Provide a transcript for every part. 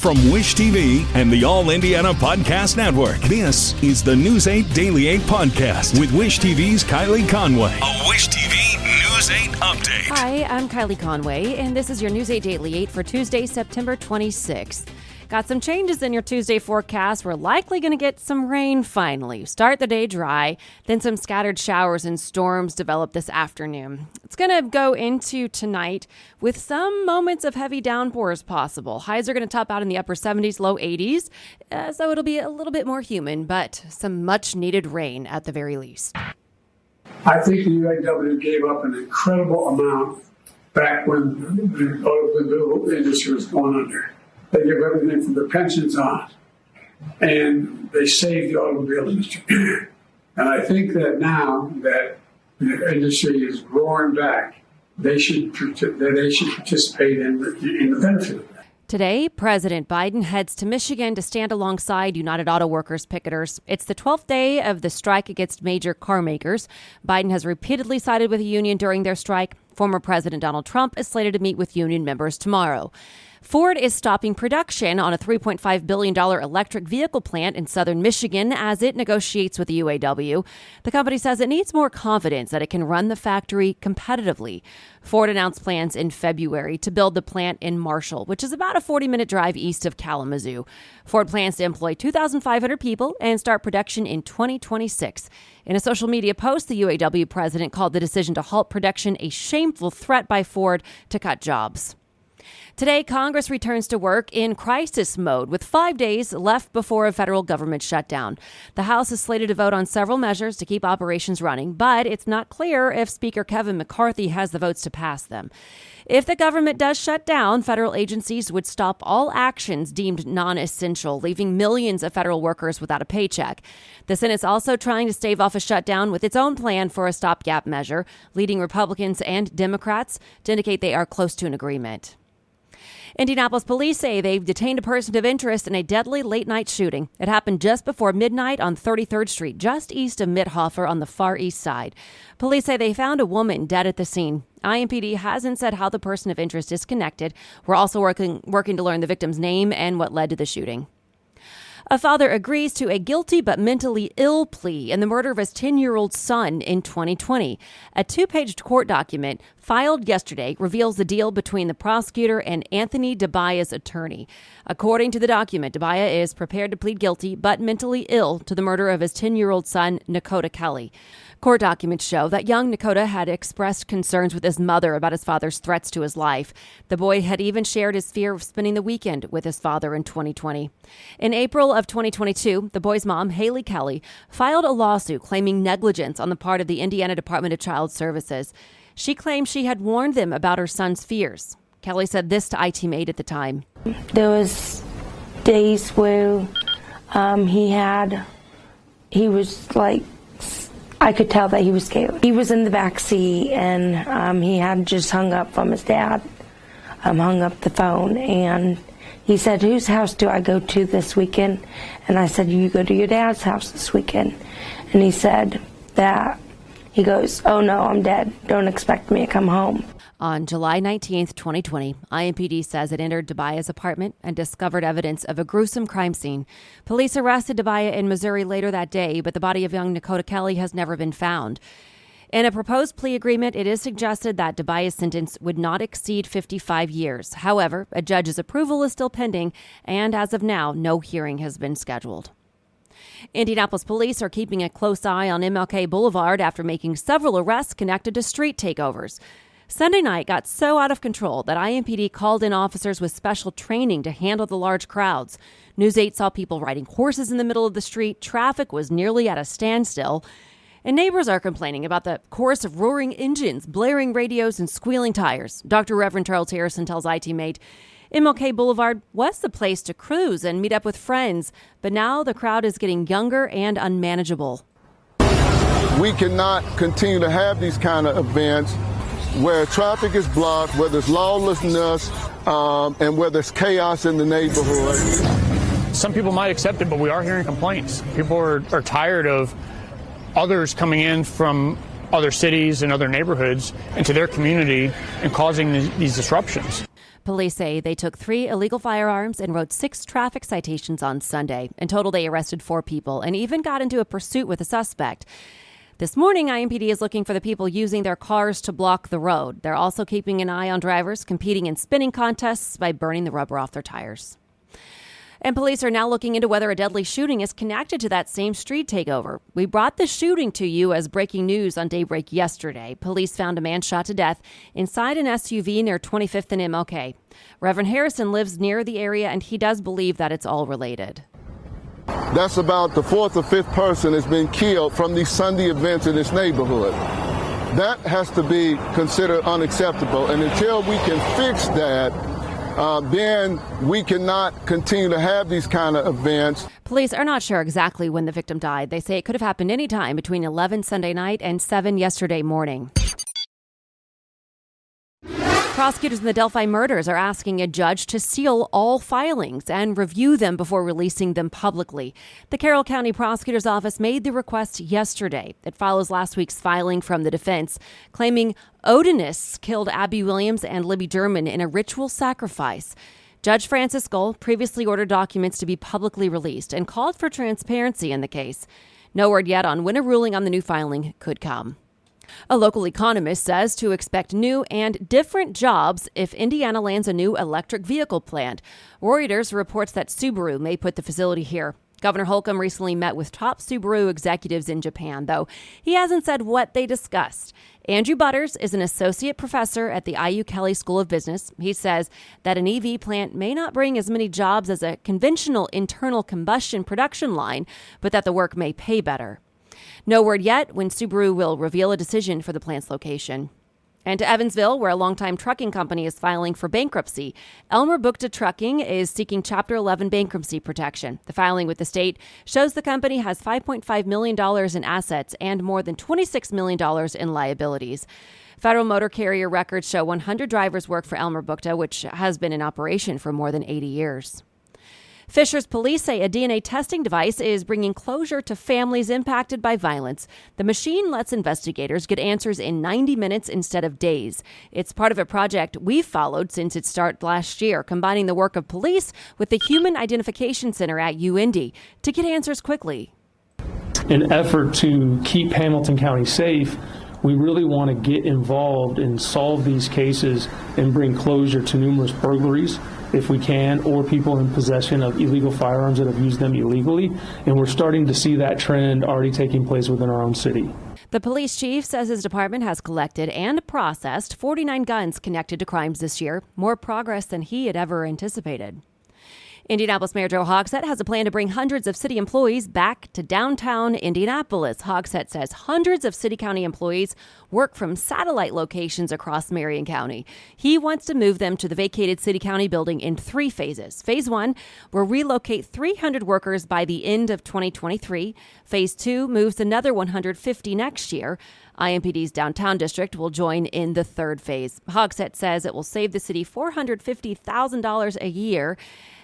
From Wish TV and the All Indiana Podcast Network, this is the News 8 Daily 8 Podcast with Wish TV's Kylie Conway. A Wish TV News 8 update. Hi, I'm Kylie Conway, and this is your News 8 Daily 8 for Tuesday, September 26th. Got some changes in your Tuesday forecast. We're likely going to get some rain finally. Start the day dry, then some scattered showers and storms develop this afternoon. It's going to go into tonight with some moments of heavy downpours possible. Highs are going to top out in the upper 70s, low 80s, so it'll be a little bit more humid, but some much needed rain at the very least. I think the UAW gave up an incredible amount back when the automobile industry was going under. They give everything from the pensions on, and they save the automobile industry. And I think that now that the industry is roaring back, they should participate in the benefit of that. Today, President Biden heads to Michigan to stand alongside United Auto Workers picketers. It's the 12th day of the strike against major car makers. Biden has repeatedly sided with the union during their strike. Former President Donald Trump is slated to meet with union members tomorrow. Ford is stopping production on a $3.5 billion electric vehicle plant in southern Michigan as it negotiates with the UAW. The company says it needs more confidence that it can run the factory competitively. Ford announced plans in February to build the plant in Marshall, which is about a 40-minute drive east of Kalamazoo. Ford plans to employ 2,500 people and start production in 2026. In a social media post, the UAW president called the decision to halt production a shameful threat by Ford to cut jobs. Today, Congress returns to work in crisis mode with 5 days left before a federal government shutdown. The House is slated to vote on several measures to keep operations running, but it's not clear if Speaker Kevin McCarthy has the votes to pass them. If the government does shut down, federal agencies would stop all actions deemed non-essential, leaving millions of federal workers without a paycheck. The Senate's also trying to stave off a shutdown with its own plan for a stopgap measure, leading Republicans and Democrats to indicate they are close to an agreement. Indianapolis police say they've detained a person of interest in a deadly late-night shooting. It happened just before midnight on 33rd Street, just east of Mithofer on the far east side. Police say they found a woman dead at the scene. IMPD hasn't said how the person of interest is connected. We're also working to learn the victim's name and what led to the shooting. A father agrees to a guilty but mentally ill plea in the murder of his 10-year-old son in 2020. A two-page court document filed yesterday reveals the deal between the prosecutor and Anthony DeBaya's attorney. According to the document, DeBaya is prepared to plead guilty but mentally ill to the murder of his 10-year-old son, Nakota Kelce. Court documents show that young Nakota had expressed concerns with his mother about his father's threats to his life. The boy had even shared his fear of spending the weekend with his father in 2020. In April of 2022, the boy's mom, Haley Kelly, filed a lawsuit claiming negligence on the part of the Indiana Department of Child Services. She claimed she had warned them about her son's fears. Kelly said this to iTeam8 at the time. There was days where he was like, I could tell that he was scared. He was in the back seat and he had just hung up from his dad, hung up the phone, and he said, "Whose house do I go to this weekend?" And I said, "You go to your dad's house this weekend." And he said that, he goes, "Oh no, I'm dead. Don't expect me to come home." On July 19th, 2020, IMPD says it entered DeBaya's apartment and discovered evidence of a gruesome crime scene. Police arrested DeBaya in Missouri later that day, but the body of young Nakota Kelce has never been found. In a proposed plea agreement, it is suggested that DeBaya's sentence would not exceed 55 years. However, a judge's approval is still pending, and as of now, no hearing has been scheduled. Indianapolis police are keeping a close eye on MLK Boulevard after making several arrests connected to street takeovers. Sunday night got so out of control that IMPD called in officers with special training to handle the large crowds. News 8 saw people riding horses in the middle of the street. Traffic was nearly at a standstill. And neighbors are complaining about the chorus of roaring engines, blaring radios, and squealing tires. Dr. Reverend Charles Harrison tells iTeam8, MLK Boulevard was the place to cruise and meet up with friends, but now the crowd is getting younger and unmanageable. We cannot continue to have these kind of events where traffic is blocked, where there's lawlessness, and where there's chaos in the neighborhood. Some people might accept it, but we are hearing complaints. People are tired of others coming in from other cities and other neighborhoods into their community and causing these disruptions. Police say they took 3 illegal firearms and wrote 6 traffic citations on Sunday. In total, they arrested 4 people and even got into a pursuit with a suspect. This morning, IMPD is looking for the people using their cars to block the road. They're also keeping an eye on drivers competing in spinning contests by burning the rubber off their tires. And police are now looking into whether a deadly shooting is connected to that same street takeover. We brought the shooting to you as breaking news on Daybreak yesterday. Police found a man shot to death inside an SUV near 25th and MLK. Reverend Harrison lives near the area, and he does believe that it's all related. That's about the 4th or 5th person that's been killed from these Sunday events in this neighborhood. That has to be considered unacceptable. And until we can fix that, then we cannot continue to have these kind of events. Police are not sure exactly when the victim died. They say it could have happened any time between 11 Sunday night and 7 yesterday morning. Prosecutors in the Delphi murders are asking a judge to seal all filings and review them before releasing them publicly. The Carroll County Prosecutor's Office made the request yesterday. It follows last week's filing from the defense, claiming Odinists killed Abby Williams and Libby German in a ritual sacrifice. Judge Francis Gull previously ordered documents to be publicly released and called for transparency in the case. No word yet on when a ruling on the new filing could come. A local economist says to expect new and different jobs if Indiana lands a new electric vehicle plant. Reuters reports that Subaru may put the facility here. Governor Holcomb recently met with top Subaru executives in Japan, though he hasn't said what they discussed. Andrew Butters is an associate professor at the IU Kelce School of Business. He says that an EV plant may not bring as many jobs as a conventional internal combustion production line, but that the work may pay better. No word yet when Subaru will reveal a decision for the plant's location. And to Evansville, where a longtime trucking company is filing for bankruptcy. Elmer Bukta Trucking is seeking Chapter 11 bankruptcy protection. The filing with the state shows the company has $5.5 million in assets and more than $26 million in liabilities. Federal motor carrier records show 100 drivers work for Elmer Bukta, which has been in operation for more than 80 years. Fishers police say a DNA testing device is bringing closure to families impacted by violence. The machine lets investigators get answers in 90 minutes instead of days. It's part of a project we've followed since its start last year, combining the work of police with the Human Identification Center at UIndy to get answers quickly. In an effort to keep Hamilton County safe, we really want to get involved and solve these cases and bring closure to numerous burglaries, if we can, or people in possession of illegal firearms that have used them illegally. And we're starting to see that trend already taking place within our own city. The police chief says his department has collected and processed 49 guns connected to crimes this year, more progress than he had ever anticipated. Indianapolis Mayor Joe Hogsett has a plan to bring hundreds of city employees back to downtown Indianapolis. Hogsett says hundreds of city-county employees work from satellite locations across Marion County. He wants to move them to the vacated city-county building in 3 phases. Phase 1 will relocate 300 workers by the end of 2023. Phase 2 moves another 150 next year. IMPD's downtown district will join in the 3rd phase. Hogsett says it will save the city $450,000 a year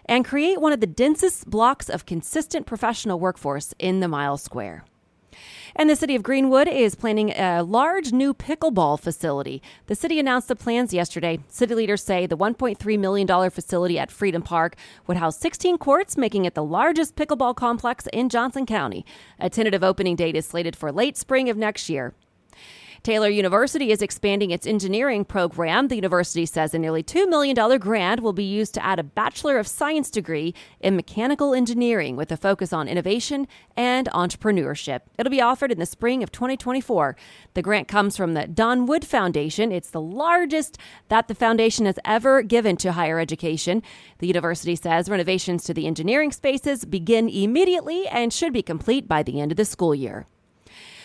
and create one of the densest blocks of consistent professional workforce in the Mile Square. And the city of Greenwood is planning a large new pickleball facility. The city announced the plans yesterday. City leaders say the $1.3 million facility at Freedom Park would house 16 courts, making it the largest pickleball complex in Johnson County. A tentative opening date is slated for late spring of next year. Taylor University is expanding its engineering program. The university says a nearly $2 million grant will be used to add a Bachelor of Science degree in mechanical engineering with a focus on innovation and entrepreneurship. It'll be offered in the spring of 2024. The grant comes from the Don Wood Foundation. It's the largest that the foundation has ever given to higher education. The university says renovations to the engineering spaces begin immediately and should be complete by the end of the school year.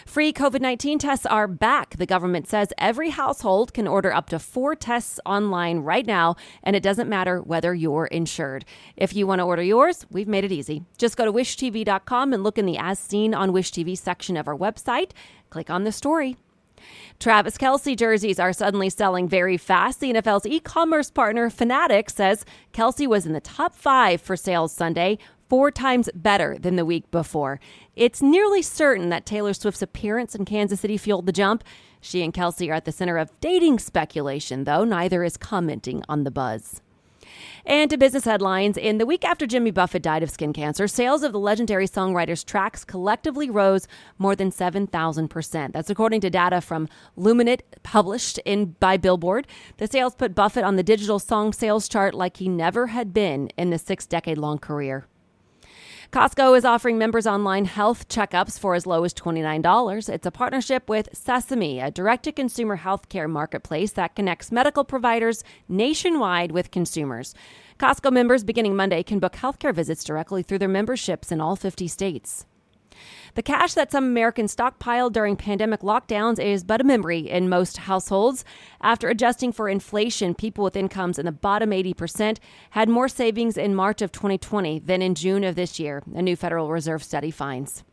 Free COVID-19 tests are back. The government says every household can order up to 4 tests online right now, and it doesn't matter whether you're insured. If you want to order yours, we've made it easy. Just go to wishtv.com and look in the As Seen on Wish TV section of our website. Click on the story. Travis Kelce jerseys are suddenly selling very fast. The NFL's e-commerce partner, Fanatics, says Kelce was in the top 5 for sales Sunday, 4 times better than the week before. It's nearly certain that Taylor Swift's appearance in Kansas City fueled the jump. She and Kelce are at the center of dating speculation, though neither is commenting on the buzz. And to business headlines, in the week after Jimmy Buffett died of skin cancer, sales of the legendary songwriter's tracks collectively rose more than 7,000%. That's according to data from Luminate, published by Billboard. The sales put Buffett on the digital song sales chart like he never had been in the 6-decade-long career. Costco is offering members online health checkups for as low as $29. It's a partnership with Sesame, a direct-to-consumer healthcare marketplace that connects medical providers nationwide with consumers. Costco members beginning Monday can book healthcare visits directly through their memberships in all 50 states. The cash that some Americans stockpiled during pandemic lockdowns is but a memory in most households. After adjusting for inflation, people with incomes in the bottom 80% had more savings in March of 2020 than in June of this year, a new Federal Reserve study finds.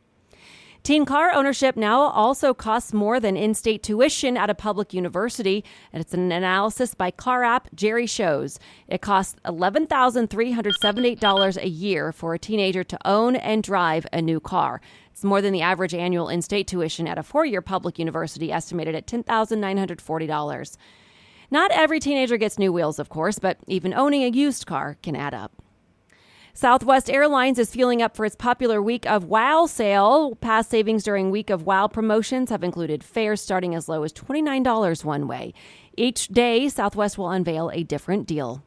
Teen car ownership now also costs more than in-state tuition at a public university, and it's an analysis by car app Jerry Shows. It costs $11,378 a year for a teenager to own and drive a new car. It's more than the average annual in-state tuition at a four-year public university, estimated at $10,940. Not every teenager gets new wheels, of course, but even owning a used car can add up. Southwest Airlines is fueling up for its popular Week of Wow sale. Past savings during Week of Wow promotions have included fares starting as low as $29 one way. Each day, Southwest will unveil a different deal.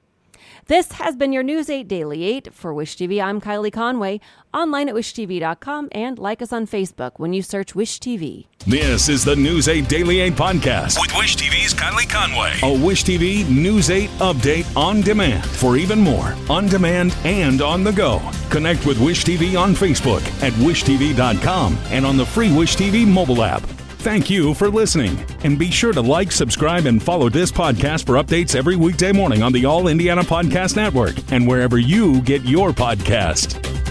This has been your News 8 Daily 8. For Wish TV, I'm Kylie Conway. Online at wishtv.com and like us on Facebook when you search Wish TV. This is the News 8 Daily 8 podcast with Wish TV's Kylie Conway. A Wish TV News 8 update on demand for even more on demand and on the go. Connect with Wish TV on Facebook at wishtv.com and on the free Wish TV mobile app. Thank you for listening. And be sure to like, subscribe, and follow this podcast for updates every weekday morning on the All Indiana Podcast Network and wherever you get your podcast.